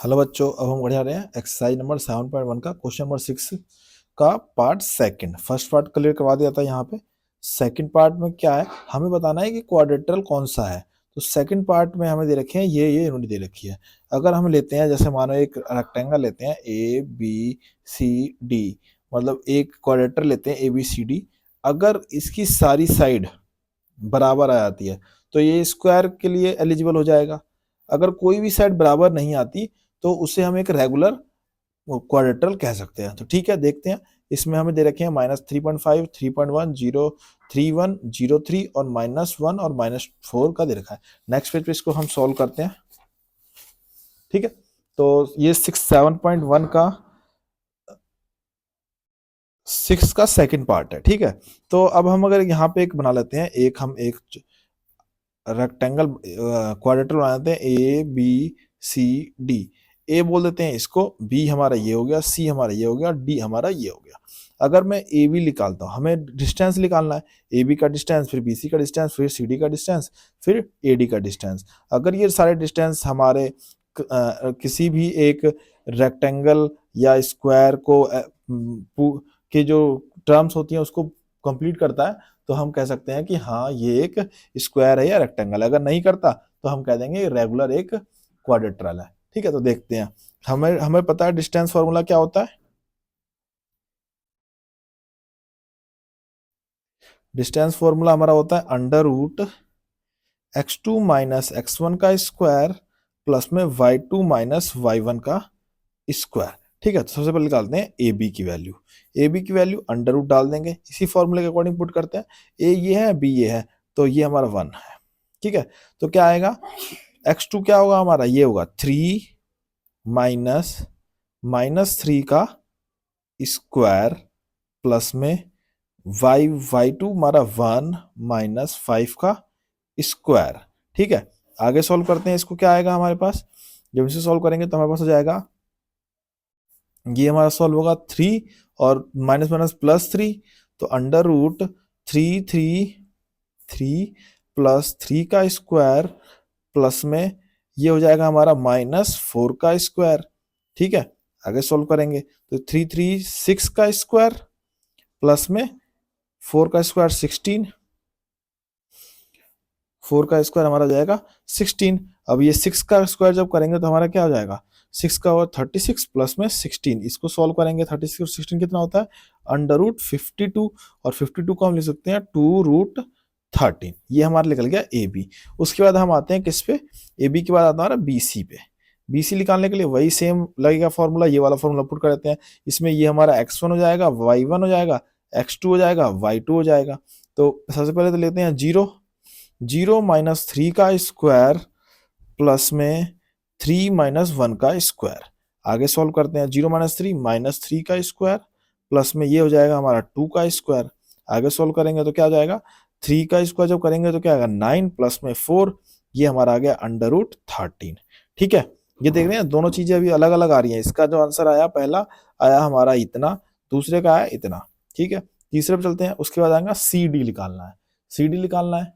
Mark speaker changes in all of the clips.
Speaker 1: Hello बच्चों, अब हम बढ़िया रहे हैं एक्सरसाइज नंबर 7.1 का क्वेश्चन नंबर 6 का part second. First part clear करवा दिया था यहाँ पे। सेकंड पार्ट में क्या है, हमें बताना है कि क्वाड्रेटरल कौन सा है। तो सेकंड पार्ट में हमें दे रखे हैं ये यूनिट दे रखी है। अगर हम लेते हैं, जैसे मानो एक रेक्टेंगल लेते हैं ए बी सी डी, मतलब एक क्वाड्रेटर लेते हैं ए बी सी डी। अगर इसकी सारी साइड बराबर आ जाती है तो ये स्क्वायर के लिए एलिजिबल हो जाएगा। अगर कोई भी साइड बराबर नहीं आती तो उसे हम एक रेगुलर क्वाड्रेटरल कह सकते हैं। तो ठीक है, देखते हैं। इसमें हमें दे रखे हैं -3.5, 3.1, 0, 3.1, 0.3 और -1 और -4 का दे रखा है। नेक्स्ट पेज पे इसको हम सॉल्व करते हैं। ठीक है, तो ये 7.1 का 6 का सेकंड पार्ट है। ठीक है, तो अब हम अगर यहाँ पे एक बना लेते हैं, एक रेक्टेंगल क्वाड्रेटर बना देते हैं ए बी सी डी। ए बोल देते हैं इसको, बी हमारा ये हो गया, सी हमारा ये हो गया, डी हमारा ये हो गया। अगर मैं ए बी निकालता हूँ, हमें डिस्टेंस निकालना है। ए बी का डिस्टेंस, फिर बी सी का डिस्टेंस, फिर सी डी का डिस्टेंस, फिर ए डी का डिस्टेंस। अगर ये सारे डिस्टेंस हमारे किसी भी एक रेक्टेंगल या स्क्वायर को के जो टर्म्स होती हैं उसको कंप्लीट करता है तो हम कह सकते हैं कि हाँ ये एक स्क्वायर है या रेक्टेंगल। अगर नहीं करता तो हम कह देंगे रेगुलर एक क्वाड्रेटरल है। ठीक है, तो देखते हैं। हमें हमें पता है डिस्टेंस फॉर्मूला क्या होता है। डिस्टेंस फॉर्मूला हमारा होता है √x2 माइनस x1 का स्क्वायर प्लस में y2 माइनस y1 का स्क्वायर। ठीक है, तो सबसे पहले निकालते हैं ए बी की वैल्यू। ए बी की वैल्यू √ डाल देंगे, इसी फॉर्मूले के अकॉर्डिंग पुट करते हैं। ए ये है, बी ये है, तो ये हमारा 1 है। ठीक है, तो क्या आएगा, x2 क्या होगा हमारा, ये होगा 3 माइनस -3 का स्क्वायर प्लस में y2 हमारा 1 माइनस 5 का स्क्वायर। ठीक है, आगे सॉल्व करते हैं। इसको क्या आएगा हमारे पास, जब इसे सॉल्व करेंगे तो हमारे पास हो जाएगा, ये हमारा सॉल्व होगा 3 और माइनस माइनस +3, तो √3 प्लस 3 का स्क्वायर प्लस में ये हो जाएगा हमारा -4 का स्क्वायर। ठीक है, आगे सॉल्व करेंगे तो 6 का स्क्वायर प्लस में 4 का स्क्वायर 16, 4 का स्क्वायर हमारा जाएगा 16। अब ये 6 का स्क्वायर जब करेंगे तो हमारा क्या हो जाएगा, 6 का और 36 प्लस में 16। इसको सॉल्व करेंगे 36 और 16 कितना होता है, √52, और 52 को हम लिख सकते हैं 2√13। ये हमारा निकल गया ए बी। उसके बाद हम आते हैं किस पे, ए बी के बाद आता है हमारा बी सी पे। बी सी निकालने के लिए वही सेम लगेगा फॉर्मूला, ये वाला फॉर्मूला पुट कर देते हैं। इसमें ये हमारा x1 हो जाएगा, y1 हो जाएगा, x2 हो जाएगा, y2 हो जाएगा। तो सबसे पहले तो लेते हैं 0 माइनस 3 का स्क्वायर प्लस में 3 माइनस 1 का स्क्वायर। आगे सॉल्व करते हैं, 0 माइनस 3 -3 का स्क्वायर प्लस में ये हो जाएगा हमारा 2 का स्क्वायर। आगे सॉल्व करेंगे तो क्या हो जाएगा, 3 का स्क्वायर जब करेंगे तो क्या आएगा 9 प्लस में 4, ये हमारा आ गया √13। ठीक है, ये देख रहे हैं दोनों चीजें अभी अलग अलग आ रही हैं। इसका जो आंसर आया, पहला आया हमारा इतना, दूसरे का आया इतना। ठीक है, तीसरे पे चलते हैं। उसके बाद आएगा सी डी निकालना है। सी डी निकालना है,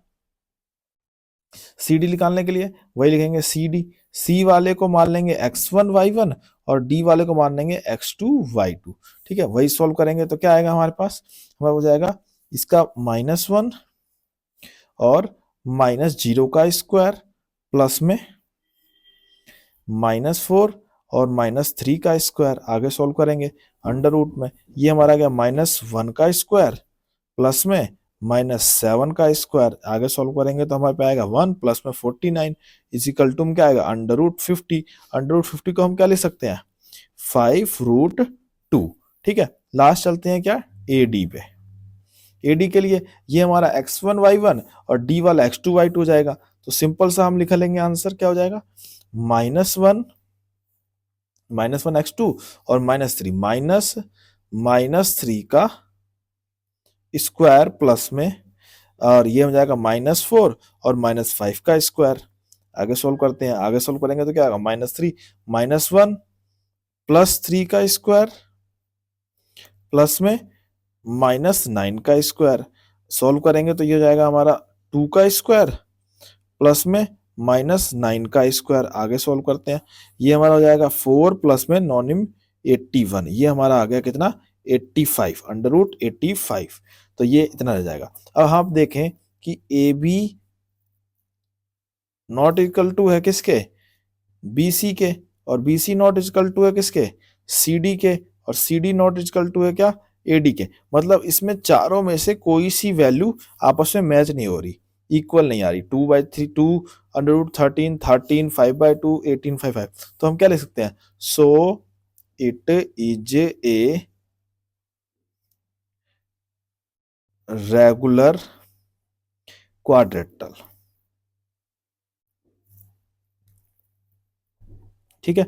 Speaker 1: सी डी निकालने के लिए वही लिखेंगे सी डी। सी वाले को मान लेंगे x1 y1 और डी वाले को मान लेंगे x2 y2। ठीक है, वही सॉल्व करेंगे तो क्या आएगा हमारे पास, हमारा हो जाएगा इसका -1 और -0 का स्क्वायर प्लस में -4 और -3 का स्क्वायर। आगे सॉल्व करेंगे अंडर रूट में, ये हमारा गया -1 का स्क्वायर प्लस में -7 का स्क्वायर। आगे सॉल्व करेंगे तो हमारे पे आएगा 1 प्लस में 49 इजिकल टू क्या आएगा √50। √50 को हम क्या लिख सकते हैं, 5√2। ठीक है, लास्ट चलते हैं क्या, ए डी पे। ए डी के लिए ये हमारा x1 y1 और डी वाला x2 y2 हो जाएगा। तो सिंपल सा हम लिख लेंगे, आंसर क्या हो जाएगा, -1 -1 x2 और -3 -3 का स्क्वायर प्लस में, और ये हो जाएगा -4 और -5 का स्क्वायर। आगे सोल्व करते हैं, आगे सोल्व करेंगे तो क्या आएगा, -3 -1 प्लस 3 का स्क्वायर प्लस में -9 का स्क्वायर। सोल्व करेंगे तो ये हो जाएगा हमारा 2 का स्क्वायर प्लस में माइनस 9 का स्क्वायर, आगे सोल्व करते हैं। ये हमारा हो जाएगा 4 प्लस में नॉनिम 81, ये हमारा आ गया कितना 85, अंडर रूट 85। तो ये इतना रह जाएगा। अब हम देखें कि A B not equal to है किसके, बी सी के, और B C not equal to है किसके, सी डी के, और C D not equal to है क्या, ए डी के। मतलब इसमें चारों में से कोई सी वैल्यू आपस में मैच नहीं हो रही, इक्वल नहीं आ रही। 2/3, 2 अंडर रूट 13, 13, 5/2, 18, 5। तो हम क्या लिख सकते हैं, so it is a regular quadrilateral. ठीक है।